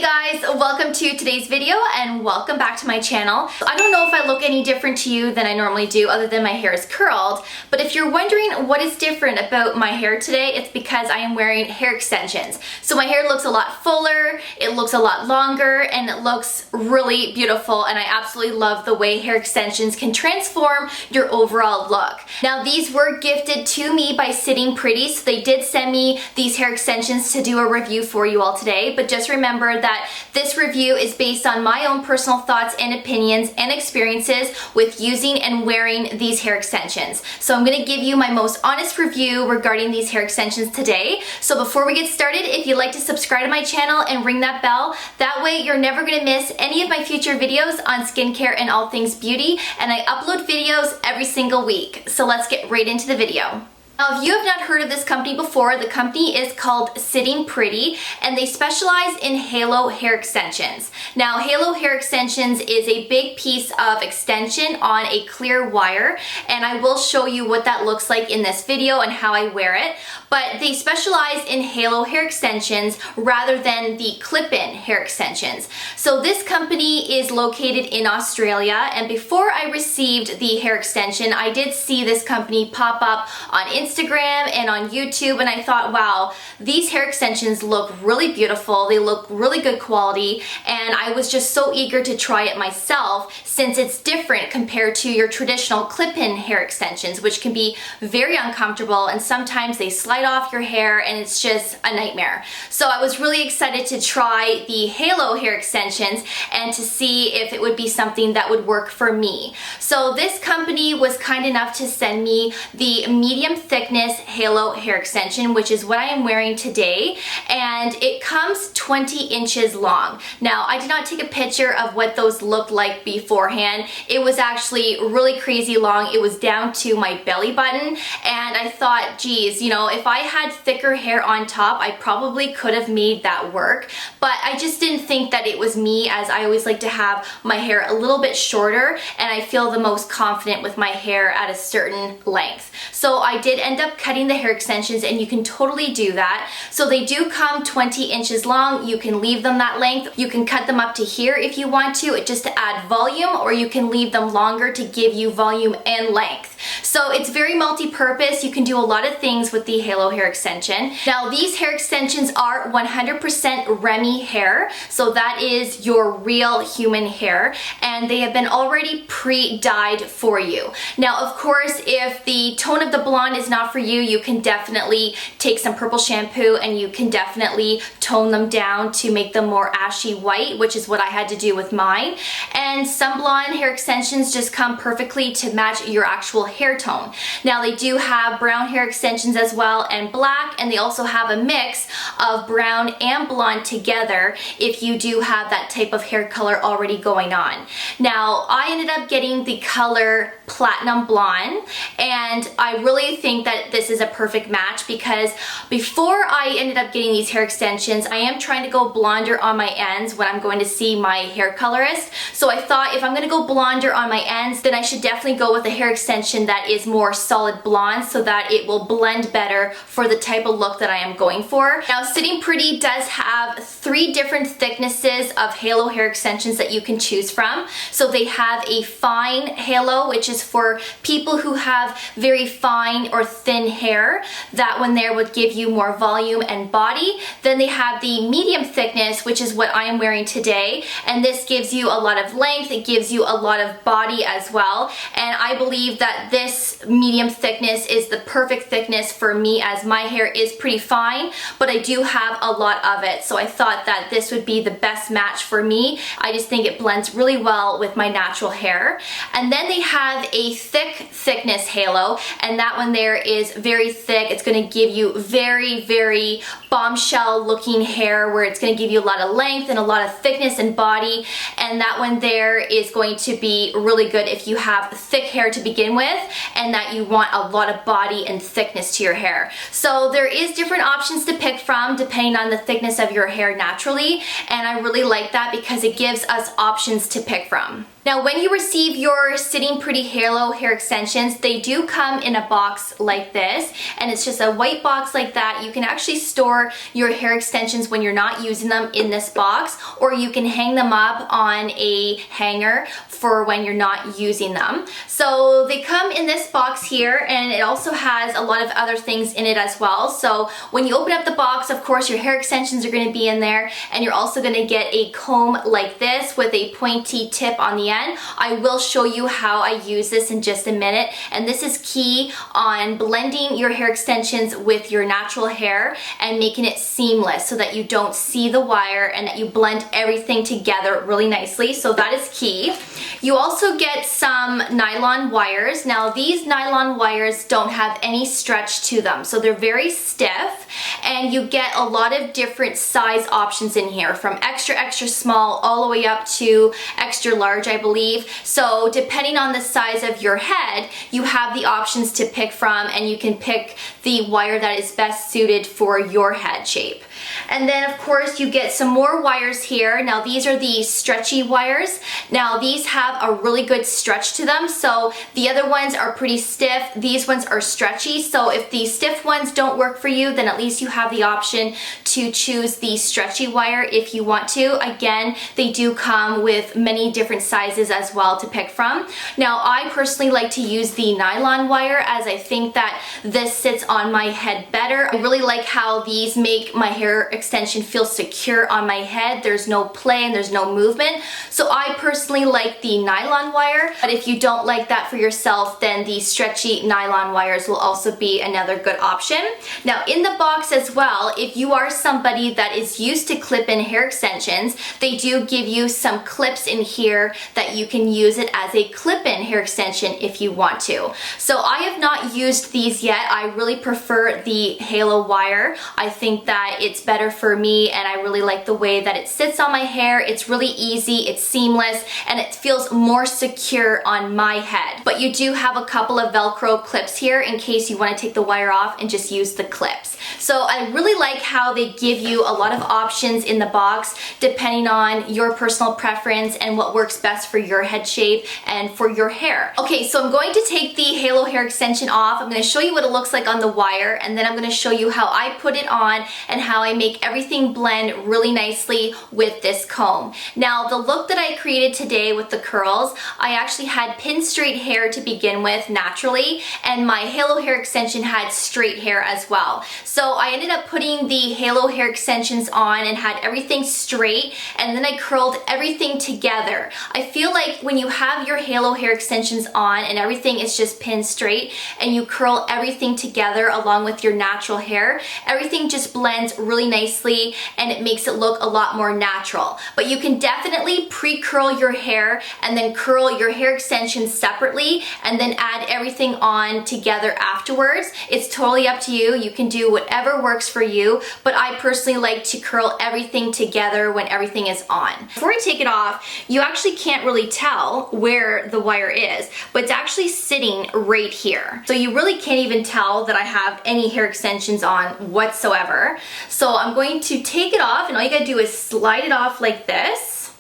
guys, welcome to today's video and welcome back to my channel. I don't know if I look any different to you than I normally do other than my hair is curled, but if you're wondering what is different about my hair today, it's because I am wearing hair extensions. So my hair looks a lot fuller, it looks a lot longer, and it looks really beautiful, and I absolutely love the way hair extensions can transform your overall look. Now these were gifted to me by Sitting Pretty, so they did send me these hair extensions to do a review for you all today, but just remember that this review is based on my own personal thoughts and opinions and experiences with using and wearing these hair extensions. So I'm going to give you my most honest review regarding these hair extensions today. So before we get started, if you'd like to subscribe to my channel and ring that bell, that way you're never going to miss any of my future videos on skincare and all things beauty, and I upload videos every single week. So let's get right into the video. Now, if you have not heard of this company before, the company is called Sitting Pretty, and they specialize in halo hair extensions. Now, halo hair extensions is a big piece of extension on a clear wire, and I will show you what that looks like in this video and how I wear it. But they specialize in halo hair extensions rather than the clip-in hair extensions. So this company is located in Australia, and before I received the hair extension, I did see this company pop up on Instagram and on YouTube, and I thought, wow, these hair extensions look really beautiful, they look really good quality, and I was just so eager to try it myself since it's different compared to your traditional clip-in hair extensions, which can be very uncomfortable, and sometimes they slide off your hair and it's just a nightmare. So I was really excited to try the halo hair extensions and to see if it would be something that would work for me. So this company was kind enough to send me the medium thickness halo hair extension, which is what I am wearing today, and it comes 20 inches long. Now, I did not take a picture of what those looked like beforehand. It was actually really crazy long. It was down to my belly button, and I thought, geez, you know, if I had thicker hair on top, I probably could have made that work, but I just didn't think that it was me, as I always like to have my hair a little bit shorter, and I feel the most confident with my hair at a certain length. So I did end up cutting the hair extensions, and you can totally do that. So they do come 20 inches long. You can leave them that length. You can cut them up to here if you want to, just to add volume, or you can leave them longer to give you volume and length. So it's very multi-purpose. You can do a lot of things with the halo hair extension. Now these hair extensions are 100% Remy Hair, so that is your real human hair, and they have been already pre-dyed for you. Now of course, if the tone of the blonde is not for you, you can definitely take some purple shampoo and you can definitely tone them down to make them more ashy white, which is what I had to do with mine. And some blonde hair extensions just come perfectly to match your actual hair tone. Now they do have brown hair extensions as well, and black, and they also have a mix of brown and blonde together if you do have that type of hair color already going on. Now I ended up getting the color platinum blonde, and I really think that this is a perfect match because before I ended up getting these hair extensions, I am trying to go blonder on my ends when I'm going to see my hair colorist. So I thought if I'm going to go blonder on my ends, then I should definitely go with a hair extension that is more solid blonde so that it will blend better for the type of look that I am going for. Now Sitting Pretty does have 3 different thicknesses of halo hair extensions that you can choose from. So they have a fine halo, which is for people who have very fine or thin hair. That one there would give you more volume and body. Then they have the medium thickness, which is what I am wearing today, and this gives you a lot of length, it gives you a lot of body as well, and I believe that this medium thickness is the perfect thickness for me, as my hair is pretty fine, but I do have a lot of it, so I thought that this would be the best match for me. I just think it blends really well with my natural hair. And then they have a thickness halo, and that one there is very thick. It's going to give you very bombshell looking hair, where it's going to give you a lot of length and a lot of thickness and body, and that one there is going to be really good if you have thick hair to begin with and that you want a lot of body and thickness to your hair. So there is different options to pick from depending on the thickness of your hair naturally, and I really like that because it gives us options to pick from. Now, when you receive your Sitting Pretty Halo hair extensions, they do come in a box like this, and it's just a white box like that. You can actually store store your hair extensions when you're not using them in this box, or you can hang them up on a hanger for when you're not using them. So they come in this box here, and it also has a lot of other things in it as well. So when you open up the box, of course your hair extensions are going to be in there, and you're also going to get a comb like this with a pointy tip on the end. I will show you how I use this in just a minute, and this is key on blending your hair extensions with your natural hair and making it seamless so that you don't see the wire and that you blend everything together really nicely. So that is key. You also get some nylon wires. Now these nylon wires don't have any stretch to them, so they're very stiff, and you get a lot of different size options in here, from extra small all the way up to extra large, I believe. So depending on the size of your head, you have the options to pick from, and you can pick the wire that is best suited for your head shape. And then of course you get some more wires here. Now these are the stretchy wires. Now these have a really good stretch to them. So the other ones are pretty stiff. These ones are stretchy. So if the stiff ones don't work for you, then at least you have the option to choose the stretchy wire if you want to. Again, they do come with many different sizes as well to pick from. Now I personally like to use the nylon wire, as I think that this sits on my head better. I really like how these make my hair extension feel secure on my head. There's no play and there's no movement. So I personally like the nylon wire, but if you don't like that for yourself, then the stretchy nylon wires will also be another good option. Now in the box as well, if you are somebody that is used to clip-in hair extensions, they do give you some clips in here that you can use it as a clip-in hair extension if you want to. So I have not used these yet. I really prefer the halo wire. I think that it's better for me, and I really like the way that it sits on my hair. It's really easy, it's seamless, and it feels more secure on my head. But you do have a couple of Velcro clips here in case you want to take the wire off and just use the clips. So I really like how they give you a lot of options in the box depending on your personal preference and what works best for your head shape and for your hair. Okay, so I'm going to take the halo hair extension off. I'm going to show you what it looks like on the wire, and then I'm going to show you how I put it on and how I make everything blend really nicely with this comb. Now the look that I created today with the curls, I actually had pin straight hair to begin with naturally, and my halo hair extension had straight hair as well. So I ended up putting the halo hair extensions on and had everything straight, and then I curled everything together. I feel like when you have your halo hair extensions on and everything is just pin straight and you curl everything together along with your natural hair, everything just blends really nicely and it makes it look a lot more natural. But you can definitely pre-curl your hair and then curl your hair extensions separately and then add everything on together afterwards. It's totally up to you. You can do whatever works for you, but I personally like to curl everything together when everything is on. Before I take it off, you actually can't really tell where the wire is, but it's actually sitting right here. So you really can't even tell that I have any hair extensions on whatsoever. So I'm going to take it off, and all you gotta do is slide it off like this,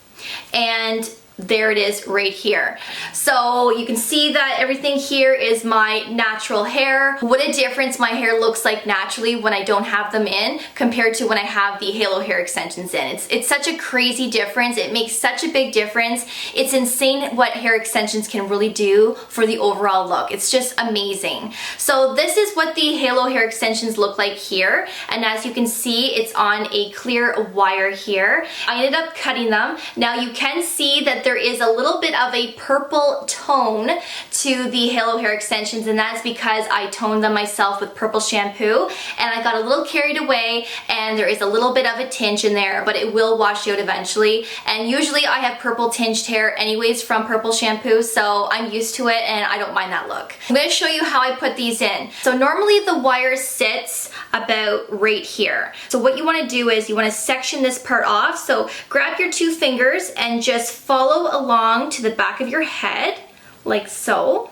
and there it is right here. So you can see that everything here is my natural hair. What a difference my hair looks like naturally when I don't have them in compared to when I have the halo hair extensions in. It's such a crazy difference. It makes such a big difference. It's insane what hair extensions can really do for the overall look. It's just amazing. So this is what the halo hair extensions look like here, and as you can see, it's on a clear wire here. I ended up cutting them. Now you can see that there is a little bit of a purple tone to the halo hair extensions, and that's because I toned them myself with purple shampoo, and I got a little carried away, and there is a little bit of a tinge in there, but it will wash out eventually. And usually I have purple tinged hair anyways from purple shampoo, so I'm used to it and I don't mind that look. I'm going to show you how I put these in. So normally the wire sits about right here. So what you want to do is you want to section this part off. So grab your two fingers and just follow along to the back of your head like so.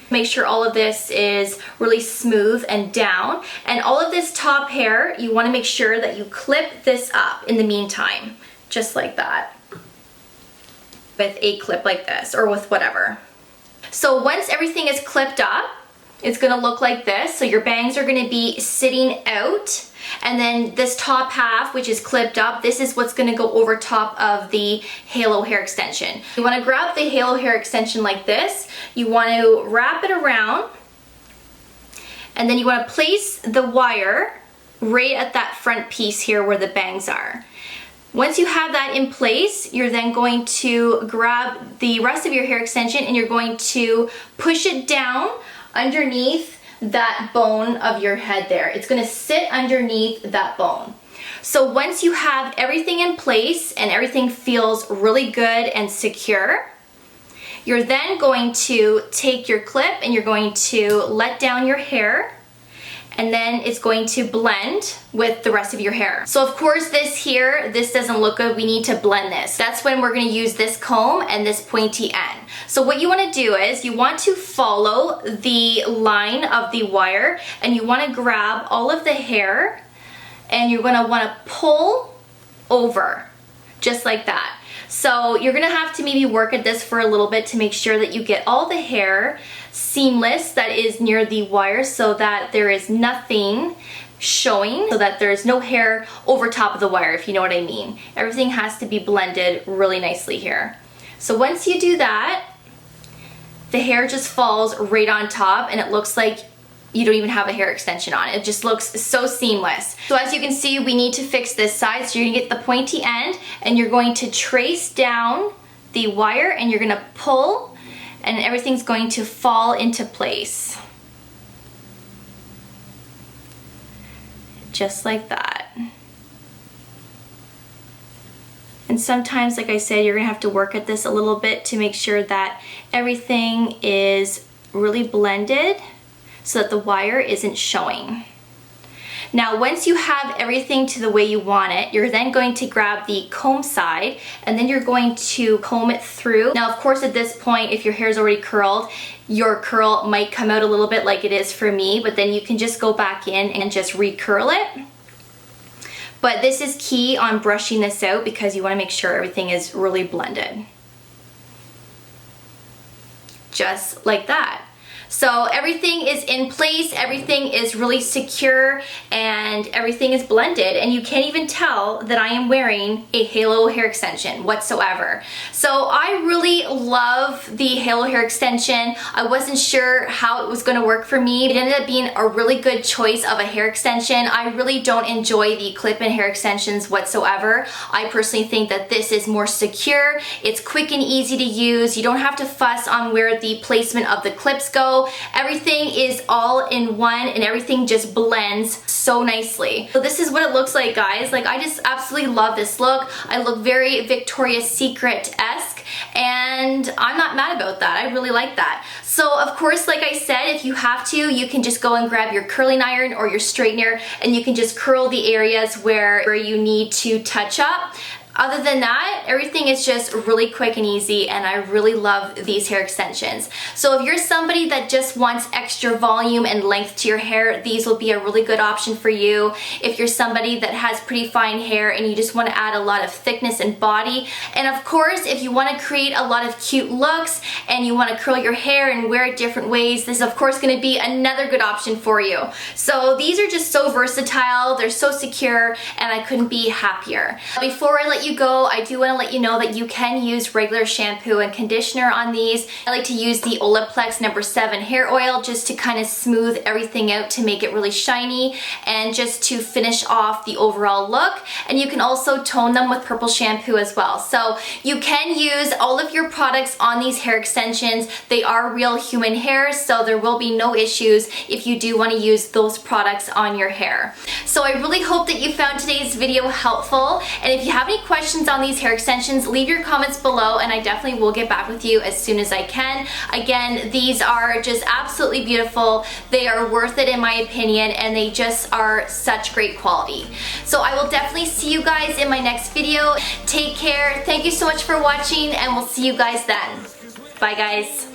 Make sure all of this is really smooth and down, and all of this top hair you want to make sure that you clip this up in the meantime, just like that, with a clip like this or with whatever. So once everything is clipped up, it's gonna look like this. So your bangs are gonna be sitting out, and then this top half, which is clipped up, this is what's gonna go over top of the halo hair extension. You wanna grab the halo hair extension like this. You wanna wrap it around, and then you wanna place the wire right at that front piece here where the bangs are. Once you have that in place, you're then going to grab the rest of your hair extension and you're going to push it down underneath that bone of your head there. It's gonna sit underneath that bone. So once you have everything in place and everything feels really good and secure, you're then going to take your clip and you're going to let down your hair, and then it's going to blend with the rest of your hair. So of course this doesn't look good. We need to blend this. That's when we're gonna use this comb and this pointy end. So what you wanna do is you want to follow the line of the wire and you wanna grab all of the hair and you're gonna wanna pull over, just like that. So you're gonna have to maybe work at this for a little bit to make sure that you get all the hair seamless that is near the wire so that there is nothing showing, so that there's no hair over top of the wire, if you know what I mean. Everything has to be blended really nicely here. So once you do that, the hair just falls right on top and it looks like you don't even have a hair extension on. It just looks so seamless. So as you can see, we need to fix this side. So you're gonna get the pointy end and you're going to trace down the wire and you're gonna pull and everything's going to fall into place. Just like that. And sometimes, like I said, you're gonna have to work at this a little bit to make sure that everything is really blended so that the wire isn't showing. Now once you have everything to the way you want it, you're then going to grab the comb side and then you're going to comb it through. Now of course at this point, if your hair is already curled, your curl might come out a little bit like it is for me, but then you can just go back in and just recurl it. But this is key on brushing this out because you want to make sure everything is really blended. Just like that. So everything is in place, everything is really secure, and everything is blended, and you can't even tell that I am wearing a halo hair extension whatsoever. So I really love the halo hair extension. I wasn't sure how it was going to work for me. It ended up being a really good choice of a hair extension. I really don't enjoy the clip-in hair extensions whatsoever. I personally think that this is more secure. It's quick and easy to use. You don't have to fuss on where the placement of the clips go. Everything is all in one and everything just blends so nicely. So this is what it looks like, guys. Like, I just absolutely love this look. I look very Victoria's Secret-esque and I'm not mad about that. I really like that. So of course, like I said, if you have to, you can just go and grab your curling iron or your straightener and you can just curl the areas where you need to touch up. Other than that, everything is just really quick and easy, and I really love these hair extensions. So if you're somebody that just wants extra volume and length to your hair, these will be a really good option for you. If you're somebody that has pretty fine hair and you just want to add a lot of thickness and body, and of course, if you want to create a lot of cute looks and you want to curl your hair and wear it different ways, this is of course going to be another good option for you. So these are just so versatile, they're so secure, and I couldn't be happier. Before I let you go, I do want to let you know that you can use regular shampoo and conditioner on these. I like to use the Olaplex No. 7 hair oil just to kind of smooth everything out to make it really shiny and just to finish off the overall look. And you can also tone them with purple shampoo as well. So you can use all of your products on these hair extensions. They are real human hair, so there will be no issues if you do want to use those products on your hair. So I really hope that you found today's video helpful, and if you have any questions on these hair extensions, leave your comments below and I definitely will get back with you as soon as I can. Again, these are just absolutely beautiful. They are worth it in my opinion, and they just are such great quality. So I will definitely see you guys in my next video. Take care. Thank you so much for watching, and we'll see you guys then. Bye guys.